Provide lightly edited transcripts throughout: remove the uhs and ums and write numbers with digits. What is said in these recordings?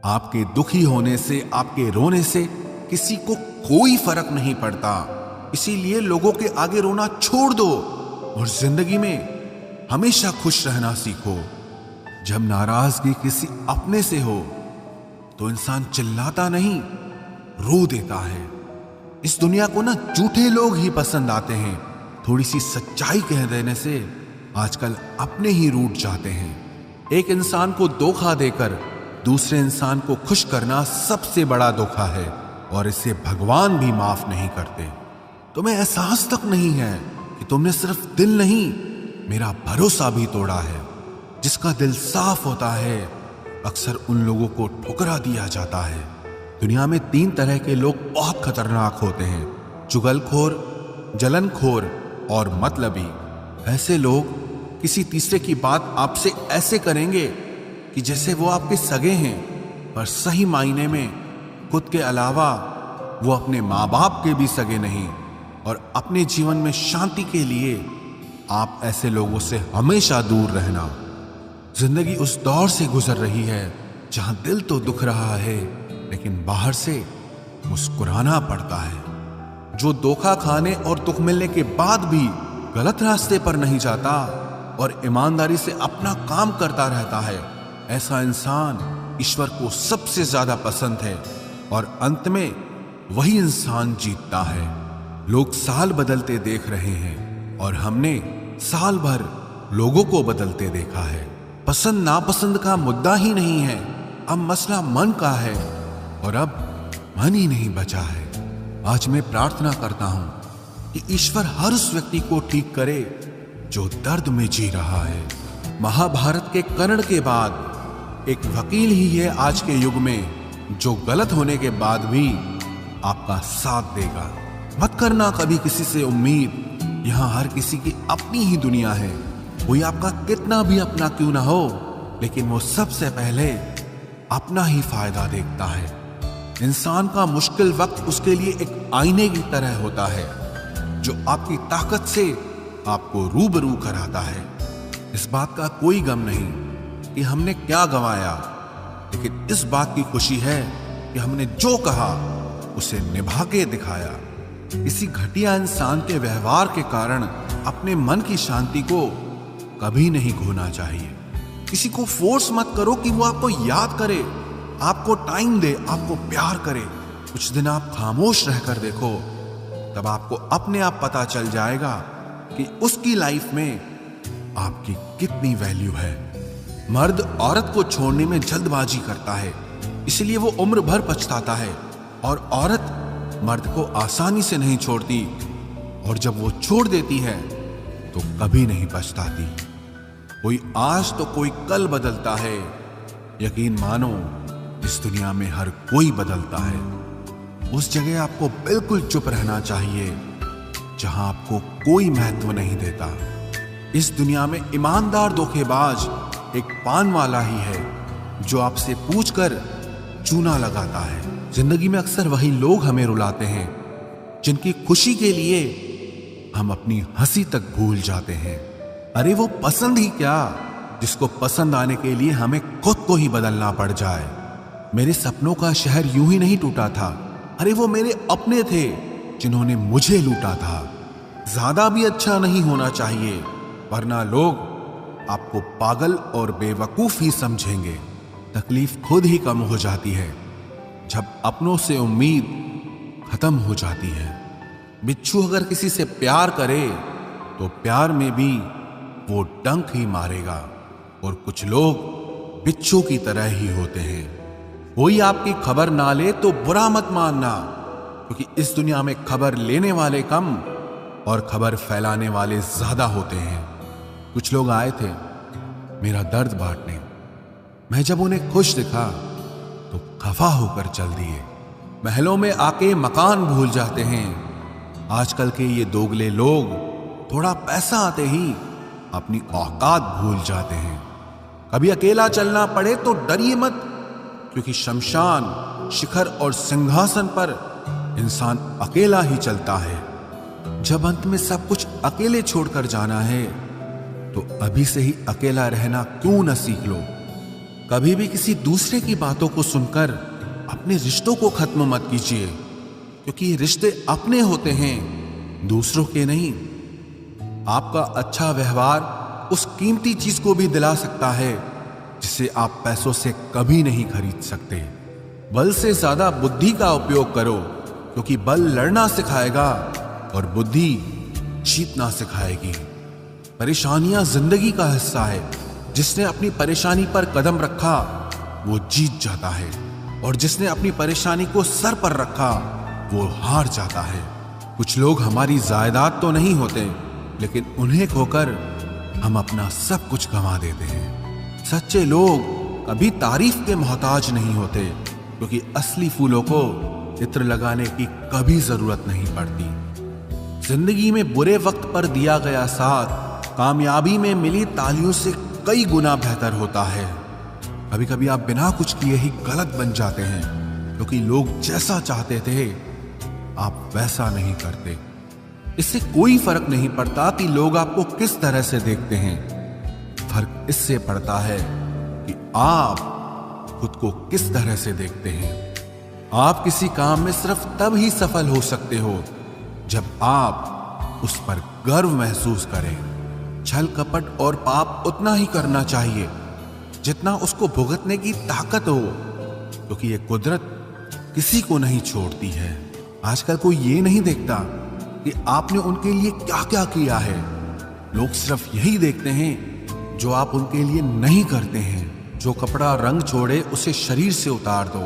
आपके दुखी होने से, आपके रोने से किसी को कोई फर्क नहीं पड़ता। इसीलिए लोगों के आगे रोना छोड़ दो और जिंदगी में हमेशा खुश रहना सीखो। जब नाराजगी किसी अपने से हो तो इंसान चिल्लाता नहीं, रो देता है। इस दुनिया को ना झूठे लोग ही पसंद आते हैं। थोड़ी सी सच्चाई कह देने से आजकल अपने ही रूठ जाते हैं। एक इंसान को धोखा देकर दूसरे इंसान को खुश करना सबसे बड़ा धोखा है और इसे भगवान भी माफ नहीं करते। तुम्हें एहसास तक नहीं है कि तुमने सिर्फ दिल नहीं, मेरा भरोसा भी तोड़ा है। जिसका दिल साफ होता है अक्सर उन लोगों को ठुकरा दिया जाता है। दुनिया में 3 तरह के लोग बहुत खतरनाक होते हैं, चुगलखोर, जलनखोर और मतलबी। ऐसे लोग किसी तीसरे की बात आपसे ऐसे करेंगे कि जैसे वो आपके सगे हैं, पर सही मायने में खुद के अलावा वो अपने माँ बाप के भी सगे नहीं। और अपने जीवन में शांति के लिए आप ऐसे लोगों से हमेशा दूर रहना। जिंदगी उस दौर से गुजर रही है जहां दिल तो दुख रहा है लेकिन बाहर से मुस्कुराना पड़ता है। जो धोखा खाने और दुख मिलने के बाद भी गलत रास्ते पर नहीं जाता और ईमानदारी से अपना काम करता रहता है, ऐसा इंसान ईश्वर को सबसे ज्यादा पसंद है और अंत में वही इंसान जीतता है। लोग साल बदलते देख रहे हैं और हमने साल भर लोगों को बदलते देखा है। पसंद नापसंद का मुद्दा ही नहीं है, अब मसला मन का है और अब मन ही नहीं बचा है। आज मैं प्रार्थना करता हूं कि ईश्वर हर उस व्यक्ति को ठीक करे जो दर्द में जी रहा है। महाभारत के कर्ण के बाद एक वकील ही है आज के युग में जो गलत होने के बाद भी आपका साथ देगा। मत करना कभी किसी से उम्मीद, यहां हर किसी की अपनी ही दुनिया है। कोई आपका कितना भी अपना क्यों ना हो, लेकिन वो सबसे पहले अपना ही फायदा देखता है। इंसान का मुश्किल वक्त उसके लिए एक आईने की तरह होता है जो आपकी ताकत से आपको रूबरू कराता है। इस बात का कोई गम नहीं कि हमने क्या गंवाया, लेकिन इस बात की खुशी है कि हमने जो कहा उसे निभा के दिखाया। किसी घटिया इंसान के व्यवहार के कारण अपने मन की शांति को कभी नहीं खोना चाहिए। किसी को फोर्स मत करो कि वो आपको याद करे, आपको टाइम दे, आपको प्यार करे। कुछ दिन आप खामोश रहकर देखो, तब आपको अपने आप पता चल जाएगा कि उसकी लाइफ में आपकी कितनी वैल्यू है। मर्द औरत को छोड़ने में जल्दबाजी करता है, इसलिए वो उम्र भर पछताता है, और औरत मर्द को आसानी से नहीं छोड़ती, और जब वो छोड़ देती है तो कभी नहीं पछताती। कोई आज तो कोई कल बदलता है। यकीन मानो इस दुनिया में हर कोई बदलता है। उस जगह आपको बिल्कुल चुप रहना चाहिए जहां आपको कोई महत्व नहीं देता। इस दुनिया में ईमानदार धोखेबाज एक पान वाला ही है जो आपसे पूछकर चूना लगाता है। जिंदगी में अक्सर वही लोग हमें रुलाते हैं जिनकी खुशी के लिए हम अपनी हंसी तक भूल जाते हैं। अरे वो पसंद ही क्या, जिसको पसंद आने के लिए हमें खुद को ही बदलना पड़ जाए। मेरे सपनों का शहर यूं ही नहीं टूटा था। अरे वो मेरे अपने थे जिन्होंने मुझे लूटा था। ज्यादा भी अच्छा नहीं होना चाहिए, वरना लोग आपको पागल और बेवकूफ ही समझेंगे। तकलीफ खुद ही कम हो जाती है जब अपनों से उम्मीद खत्म हो जाती है। बिच्छू अगर किसी से प्यार करे तो प्यार में भी वो डंक ही मारेगा, और कुछ लोग बिच्छू की तरह ही होते हैं। कोई आपकी खबर ना ले तो बुरा मत मानना, क्योंकि इस दुनिया में खबर लेने वाले कम और खबर फैलाने वाले ज्यादा होते हैं। कुछ लोग आए थे मेरा दर्द बांटने, मैं जब उन्हें खुश दिखा तो खफा होकर चल दिए। महलों में आके मकान भूल जाते हैं। आजकल के ये दोगले लोग थोड़ा पैसा आते ही अपनी औकात भूल जाते हैं। कभी अकेला चलना पड़े तो डरिए मत, क्योंकि शमशान, शिखर और सिंहासन पर इंसान अकेला ही चलता है। जब अंत में सब कुछ अकेले छोड़कर जाना है तो अभी से ही अकेला रहना क्यों न सीख लो। कभी भी किसी दूसरे की बातों को सुनकर अपने रिश्तों को खत्म मत कीजिए, क्योंकि ये रिश्ते अपने होते हैं, दूसरों के नहीं। आपका अच्छा व्यवहार उस कीमती चीज को भी दिला सकता है जिसे आप पैसों से कभी नहीं खरीद सकते। बल से ज्यादा बुद्धि का उपयोग करो, क्योंकि बल लड़ना सिखाएगा और बुद्धि जीतना सिखाएगी। परेशानियां जिंदगी का हिस्सा है। जिसने अपनी परेशानी पर कदम रखा वो जीत जाता है, और जिसने अपनी परेशानी को सर पर रखा वो हार जाता है। कुछ लोग हमारी जायदाद तो नहीं होते, लेकिन उन्हें खोकर हम अपना सब कुछ गंवा देते हैं। सच्चे लोग कभी तारीफ के मोहताज नहीं होते, क्योंकि असली फूलों को इत्र लगाने की कभी जरूरत नहीं पड़ती। जिंदगी में बुरे वक्त पर दिया गया साथ कामयाबी में मिली तालियों से कई गुना बेहतर होता है। कभी कभी आप बिना कुछ किए ही गलत बन जाते हैं, क्योंकि लोग जैसा चाहते थे आप वैसा नहीं करते। इससे कोई फर्क नहीं पड़ता कि लोग आपको किस तरह से देखते हैं। फर्क इससे पड़ता है कि आप खुद को किस तरह से देखते हैं। आप किसी काम में सिर्फ तब ही सफल हो सकते हो जब आप उस पर गर्व महसूस करें। छल कपट और पाप उतना ही करना चाहिए जितना उसको भुगतने की ताकत हो, क्योंकि ये कुदरत किसी को नहीं छोड़ती है। आजकल कोई ये नहीं देखता कि आपने उनके लिए क्या क्या किया है। लोग सिर्फ यही देखते हैं जो आप उनके लिए नहीं करते हैं। जो कपड़ा रंग छोड़े उसे शरीर से उतार दो,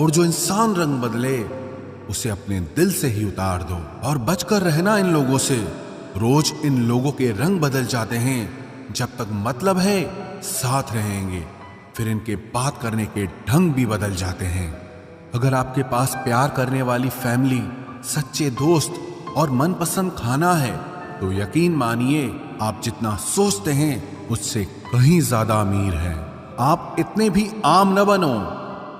और जो इंसान रंग बदले उसे अपने दिल से ही उतार दो। और बचकर रहना इन लोगों से। रोज इन लोगों के रंग बदल जाते हैं। जब तक मतलब है साथ रहेंगे, फिर इनके बात करने के ढंग भी बदल जाते हैं। अगर आपके पास प्यार करने वाली फैमिली, सच्चे दोस्त और मनपसंद खाना है, तो यकीन मानिए आप जितना सोचते हैं उससे कहीं ज्यादा अमीर हैं। आप इतने भी आम न बनो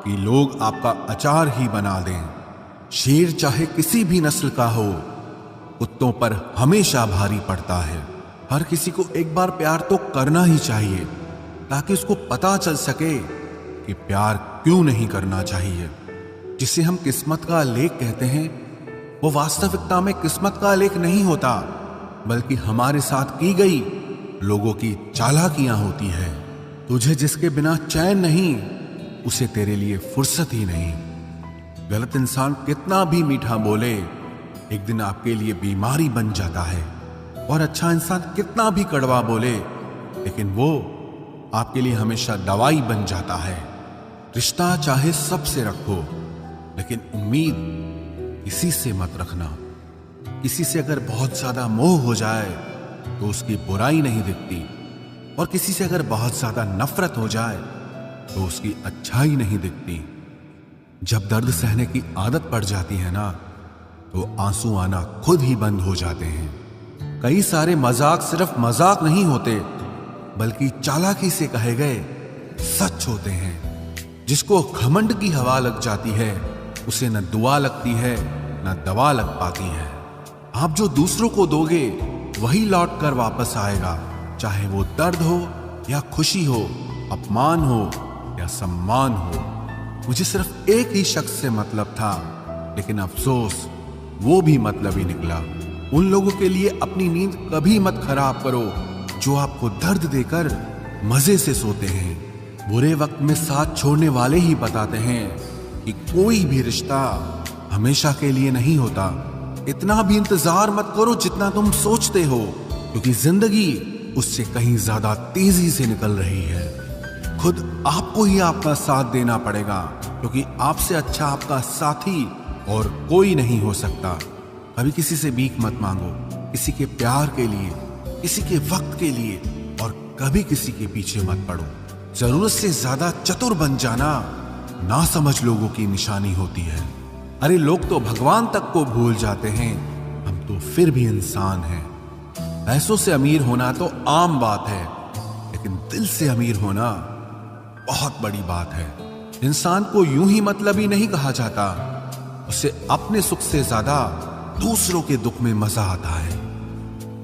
कि लोग आपका अचार ही बना दें। शेर चाहे किसी भी नस्ल का हो, कुत्तों पर हमेशा भारी पड़ता है। हर किसी को एक बार प्यार तो करना ही चाहिए, ताकि उसको पता चल सके कि प्यार क्यों नहीं करना चाहिए। जिसे हम किस्मत का लेख कहते हैं, वो वास्तविकता में किस्मत का लेख नहीं होता, बल्कि हमारे साथ की गई लोगों की चालाकियां होती है। तुझे जिसके बिना चैन नहीं, उसे तेरे लिए फुर्सत ही नहीं। गलत इंसान कितना भी मीठा बोले, एक दिन आपके लिए बीमारी बन जाता है। और अच्छा इंसान कितना भी कड़वा बोले, लेकिन वो आपके लिए हमेशा दवाई बन जाता है। रिश्ता चाहे सबसे रखो, लेकिन उम्मीद किसी से मत रखना। किसी से अगर बहुत ज्यादा मोह हो जाए तो उसकी बुराई नहीं दिखती, और किसी से अगर बहुत ज्यादा नफरत हो जाए तो उसकी अच्छाई नहीं दिखती। जब दर्द सहने की आदत पड़ जाती है ना, तो आंसू आना खुद ही बंद हो जाते हैं। कई सारे मजाक सिर्फ मजाक नहीं होते, बल्कि चालाकी से कहे गए सच होते हैं। जिसको घमंड की हवा लग जाती है, उसे न दुआ लगती है न दवा लग पाती है। आप जो दूसरों को दोगे वही लौट कर वापस आएगा, चाहे वो दर्द हो या खुशी हो, अपमान हो या सम्मान हो। मुझे सिर्फ एक ही शख्स से मतलब था, लेकिन अफसोस वो भी मतलब ही निकला। उन लोगों के लिए अपनी नींद कभी मत खराब करो जो आपको दर्द देकर मजे से सोते हैं। बुरे वक्त में साथ छोड़ने वाले ही बताते हैं कि कोई भी रिश्ता हमेशा के लिए नहीं होता। इतना भी इंतजार मत करो जितना तुम सोचते हो, क्योंकि जिंदगी उससे कहीं ज्यादा तेजी से निकल रही है। खुद आपको ही आपका साथ देना पड़ेगा, क्योंकि आपसे अच्छा आपका साथी और कोई नहीं हो सकता। कभी किसी से भीख मत मांगो, किसी के प्यार के लिए, किसी के वक्त के लिए, और कभी किसी के पीछे मत पड़ो। जरूरत से ज्यादा चतुर बन जाना ना समझ लोगों की निशानी होती है। अरे लोग तो भगवान तक को भूल जाते हैं, हम तो फिर भी इंसान हैं। पैसों से अमीर होना तो आम बात है, लेकिन दिल से अमीर होना बहुत बड़ी बात है। इंसान को यूं ही मतलबी नहीं कहा जाता, उसे अपने सुख से ज्यादा दूसरों के दुख में मजा आता है।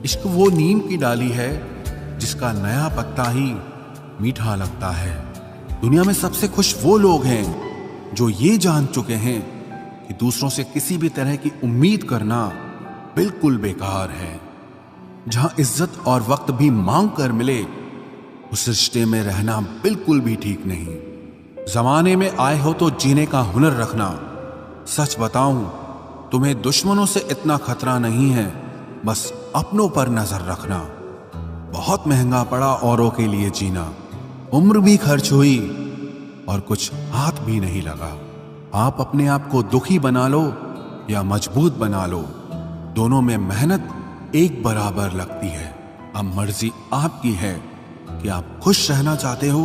इश्क वो नीम की डाली है जिसका नया पत्ता ही मीठा लगता है। दुनिया में सबसे खुश वो लोग हैं जो ये जान चुके हैं कि दूसरों से किसी भी तरह की उम्मीद करना बिल्कुल बेकार है। जहां इज्जत और वक्त भी मांग कर मिले, उस रिश्ते में रहना बिल्कुल भी ठीक नहीं। जमाने में आए हो तो जीने का हुनर रखना। सच बताऊं, तुम्हें दुश्मनों से इतना खतरा नहीं है, बस अपनों पर नजर रखना। बहुत महंगा पड़ा औरों के लिए जीना, उम्र भी खर्च हुई और कुछ हाथ भी नहीं लगा। आप अपने आप को दुखी बना लो या मजबूत बना लो, दोनों में मेहनत एक बराबर लगती है। अब मर्जी आपकी है कि आप खुश रहना चाहते हो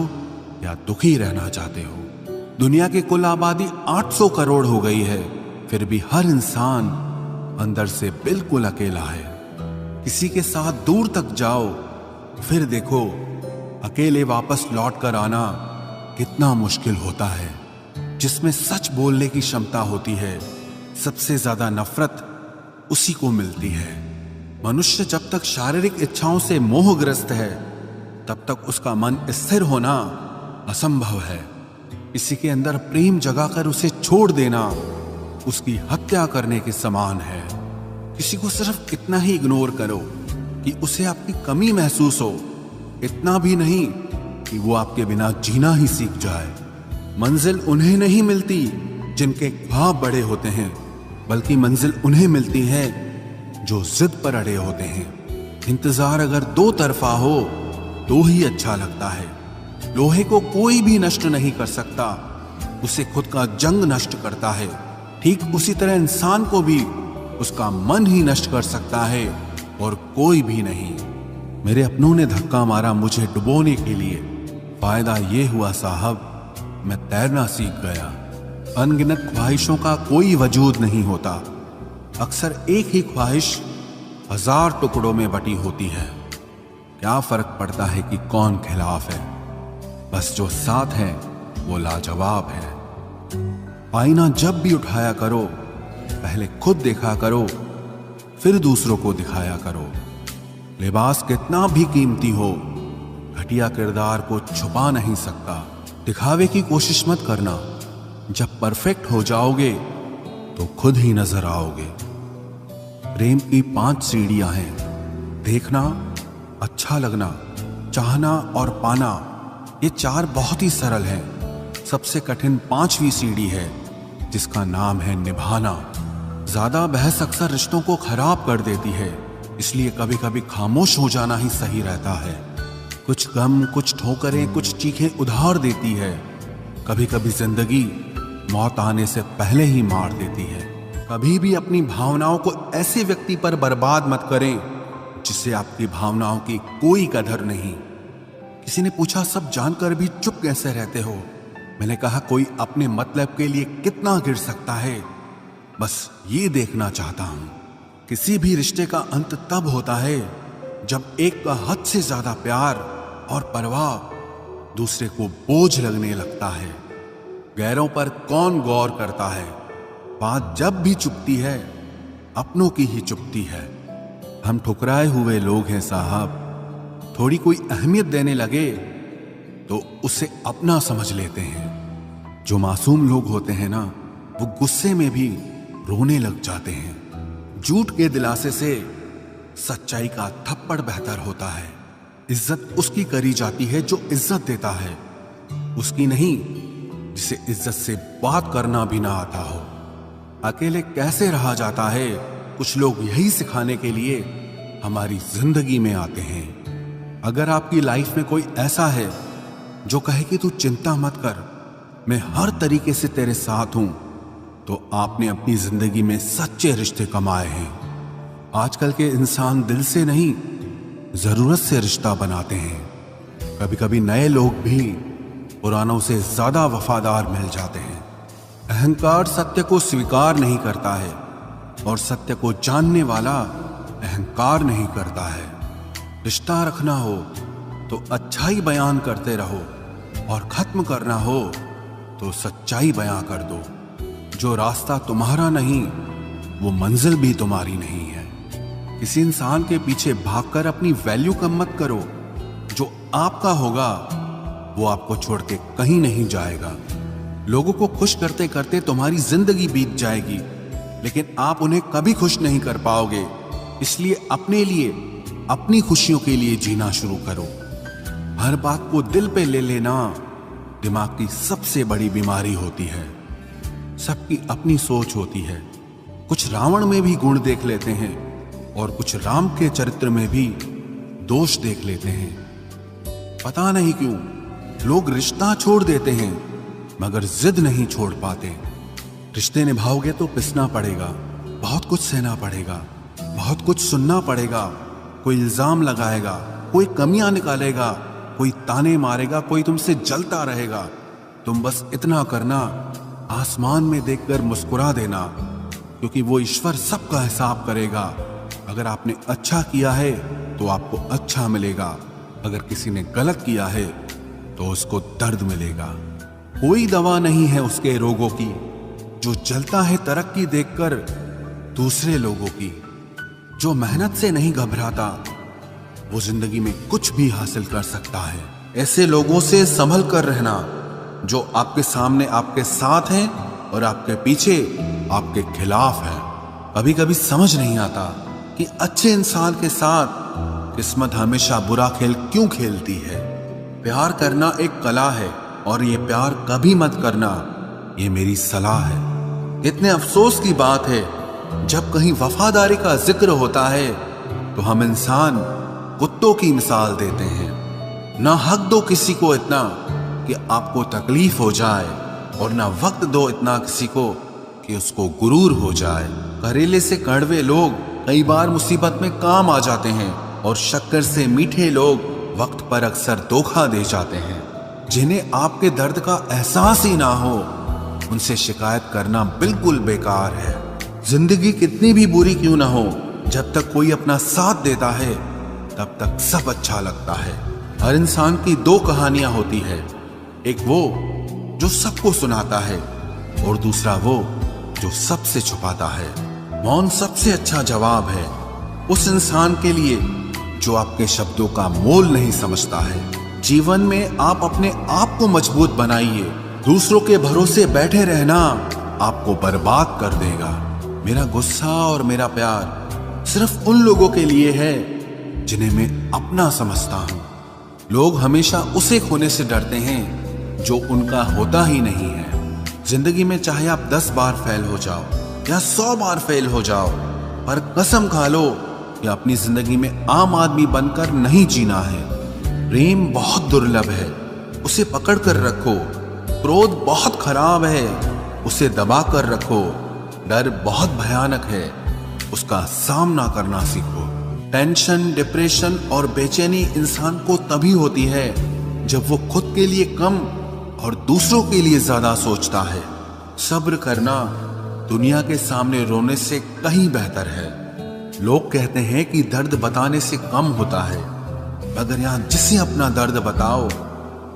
या दुखी रहना चाहते हो। दुनिया की कुल आबादी 800 करोड़ हो गई है, फिर भी हर इंसान अंदर से बिल्कुल अकेला है। किसी के साथ दूर तक जाओ, फिर देखो अकेले वापस लौट कर आना कितना मुश्किल होता है। जिसमें सच बोलने की क्षमता होती है, सबसे ज्यादा नफरत उसी को मिलती है। मनुष्य जब तक शारीरिक इच्छाओं से मोहग्रस्त है, तब तक उसका मन स्थिर होना असंभव है। किसी के अंदर प्रेम जगाकर उसे छोड़ देना उसकी हत्या करने के समान है। किसी को सिर्फ इतना ही इग्नोर करो कि उसे आपकी कमी महसूस हो, इतना भी नहीं कि वो आपके बिना जीना ही सीख जाए। मंजिल उन्हें नहीं मिलती जिनके ख्वाब बड़े होते हैं, बल्कि मंजिल उन्हें मिलती है जो जिद पर अड़े होते हैं। इंतजार अगर दो तरफा हो तो ही अच्छा लगता है। लोहे को कोई भी नष्ट नहीं कर सकता, उसे खुद का जंग नष्ट करता है। ठीक उसी तरह इंसान को भी उसका मन ही नष्ट कर सकता है और कोई भी नहीं। मेरे अपनों ने धक्का मारा मुझे डुबोने के लिए, फायदा ये हुआ साहब, मैं तैरना सीख गया। अनगिनत ख्वाहिशों का कोई वजूद नहीं होता, अक्सर एक ही ख्वाहिश 1000 टुकड़ों में बटी होती है। क्या फर्क पड़ता है कि कौन खिलाफ है, बस जो साथ है वो लाजवाब है। आईना जब भी उठाया करो, पहले खुद देखा करो, फिर दूसरों को दिखाया करो। लिबास कितना भी कीमती हो, घटिया किरदार को छुपा नहीं सकता। दिखावे की कोशिश मत करना, जब परफेक्ट हो जाओगे तो खुद ही नजर आओगे। प्रेम की 5 सीढ़ियां हैं: देखना, अच्छा लगना, चाहना और पाना। ये 4 बहुत ही सरल हैं। सबसे कठिन 5वीं सीढ़ी है, जिसका नाम है निभाना। ज्यादा बहस अक्सर रिश्तों को खराब कर देती है, इसलिए कभी कभी खामोश हो जाना ही सही रहता है। कुछ गम, कुछ ठोकरें, कुछ चीखें उधार देती है। कभी कभी जिंदगी मौत आने से पहले ही मार देती है। कभी भी अपनी भावनाओं को ऐसे व्यक्ति पर बर्बाद मत करें जिससे आपकी भावनाओं की कोई कदर नहीं। किसी ने पूछा, सब जानकर भी चुप कैसे रहते हो? मैंने कहा, कोई अपने मतलब के लिए कितना गिर सकता है, बस ये देखना चाहता हूं। किसी भी रिश्ते का अंत तब होता है जब एक का हद से ज्यादा प्यार और परवाह दूसरे को बोझ लगने लगता है। गैरों पर कौन गौर करता है? बात जब भी चुपती है, अपनों की ही चुपती है। हम ठुकराए हुए लोग हैं साहब। थोड़ी कोई अहमियत देने लगे तो उसे अपना समझ लेते हैं। जो मासूम लोग होते हैं ना, वो गुस्से में भी रोने लग जाते हैं। झूठ के दिलासे से सच्चाई का थप्पड़ बेहतर होता है। इज्जत उसकी करी जाती है जो इज्जत देता है, उसकी नहीं जिसे इज्जत से बात करना भी ना आता हो। अकेले कैसे रहा जाता है, कुछ लोग यही सिखाने के लिए हमारी जिंदगी में आते हैं। अगर आपकी लाइफ में कोई ऐसा है जो कहे कि तू चिंता मत कर, मैं हर तरीके से तेरे साथ हूं, तो आपने अपनी जिंदगी में सच्चे रिश्ते कमाए हैं। आजकल के इंसान दिल से नहीं, जरूरत से रिश्ता बनाते हैं। कभी कभी नए लोग भी पुरानों से ज्यादा वफादार मिल जाते हैं। अहंकार सत्य को स्वीकार नहीं करता है और सत्य को जानने वाला अहंकार नहीं करता है। रिश्ता रखना हो तो अच्छाई बयान करते रहो और खत्म करना हो तो सच्चाई बयां कर दो। जो रास्ता तुम्हारा नहीं, वो मंजिल भी तुम्हारी नहीं है। किसी इंसान के पीछे भागकर अपनी वैल्यू कम मत करो। जो आपका होगा वो आपको छोड़ के कहीं नहीं जाएगा। लोगों को खुश करते करते तुम्हारी जिंदगी बीत जाएगी, लेकिन आप उन्हें कभी खुश नहीं कर पाओगे। इसलिए अपने लिए, अपनी खुशियों के लिए जीना शुरू करो। हर बात को दिल पे ले लेना दिमाग की सबसे बड़ी बीमारी होती है। सबकी अपनी सोच होती है। कुछ रावण में भी गुण देख लेते हैं और कुछ राम के चरित्र में भी दोष देख लेते हैं। पता नहीं क्यों लोग रिश्ता छोड़ देते हैं मगर जिद नहीं छोड़ पाते। रिश्ते निभाओगे तो पिसना पड़ेगा, बहुत कुछ सहना पड़ेगा, बहुत कुछ सुनना पड़ेगा। कोई इल्जाम लगाएगा, कोई कमियां निकालेगा, कोई ताने मारेगा, कोई तुमसे जलता रहेगा। तुम बस इतना करना, आसमान में देखकर मुस्कुरा देना, क्योंकि वो ईश्वर सबका हिसाब करेगा। अगर आपने अच्छा किया है तो आपको अच्छा मिलेगा, अगर किसी ने गलत किया है तो उसको दर्द मिलेगा। कोई दवा नहीं है उसके रोगों की जो जलता है तरक्की देखकर दूसरे लोगों की। जो मेहनत से नहीं घबराता वो जिंदगी में कुछ भी हासिल कर सकता है। ऐसे लोगों से संभल कर रहना जो आपके सामने आपके साथ हैं और आपके पीछे आपके खिलाफ है। कभी कभी समझ नहीं आता कि अच्छे इंसान के साथ किस्मत हमेशा बुरा खेल क्यों खेलती है। प्यार करना एक कला है और ये प्यार कभी मत करना, ये मेरी सलाह है। इतने अफसोस की बात है जब कहीं वफादारी का जिक्र होता है तो हम इंसान कुत्तों की मिसाल देते हैं। ना हक दो किसी को इतना कि आपको तकलीफ हो जाए और ना वक्त दो इतना किसी को कि उसको गुरूर हो जाए। करेले से कड़वे लोग कई बार मुसीबत में काम आ जाते हैं और शक्कर से मीठे लोग वक्त पर अक्सर धोखा दे जाते हैं। जिन्हें आपके दर्द का एहसास ही ना हो उनसे शिकायत करना बिल्कुल बेकार है। जिंदगी कितनी भी बुरी क्यों ना हो, जब तक कोई अपना साथ देता है तब तक सब अच्छा लगता है। हर इंसान की दो कहानियां होती है, एक वो जो सबको सुनाता है और दूसरा वो जो सबसे छुपाता है। मौन सबसे अच्छा जवाब है उस इंसान के लिए जो आपके शब्दों का मोल नहीं समझता है। जीवन में आप अपने आप को मजबूत बनाइए। दूसरों के भरोसे बैठे रहना आपको बर्बाद कर देगा। मेरा गुस्सा और मेरा प्यार सिर्फ उन लोगों के लिए है जिन्हें मैं अपना समझता हूं। लोग हमेशा उसे खोने से डरते हैं जो उनका होता ही नहीं है। जिंदगी में चाहे आप 10 बार फेल हो जाओ या 100 बार फेल हो जाओ, पर कसम खा लो कि अपनी जिंदगी में आम आदमी बनकर नहीं जीना है। प्रेम बहुत दुर्लभ है, उसे पकड़ कर रखो। क्रोध बहुत खराब है, उसे दबा कर रखो। डर बहुत भयानक है, उसका सामना करना सीखो। टेंशन, डिप्रेशन और बेचैनी इंसान को तभी होती है जब वो खुद के लिए कम और दूसरों के लिए ज्यादा सोचता है। सब्र करना दुनिया के सामने रोने से कहीं बेहतर है। लोग कहते हैं कि दर्द बताने से कम होता है, अगर यहां जिसे अपना दर्द बताओ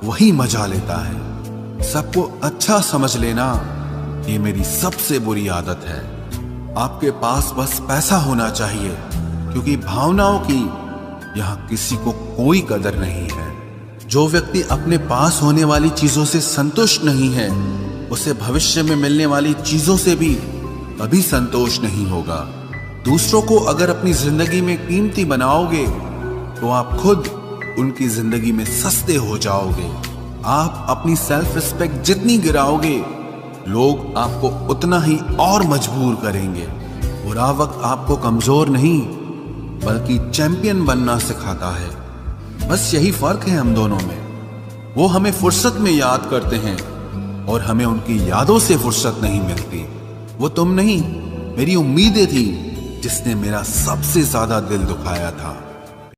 वही मजा लेता है। सबको अच्छा समझ लेना ये मेरी सबसे बुरी आदत है। आपके पास बस पैसा होना चाहिए, क्योंकि भावनाओं की यहां किसी को कोई कदर नहीं है। जो व्यक्ति अपने पास होने वाली चीजों से संतुष्ट नहीं है, उसे भविष्य में मिलने वाली चीजों से भी कभी संतोष नहीं होगा। दूसरों को अगर अपनी जिंदगी में कीमती बनाओगे तो आप खुद उनकी जिंदगी में सस्ते हो जाओगे। आप अपनी सेल्फ रिस्पेक्ट जितनी गिराओगे, लोग आपको उतना ही और मजबूर करेंगे। बुरा वक्त आपको कमजोर नहीं बल्कि चैंपियन बनना सिखाता है। बस यही फर्क है हम दोनों में। वो हमें फुर्सत में याद करते हैं और हमें उनकी यादों से फुर्सत नहीं मिलती। वो तुम नहीं, मेरी उम्मीदें थी जिसने मेरा सबसे ज्यादा दिल दुखाया था।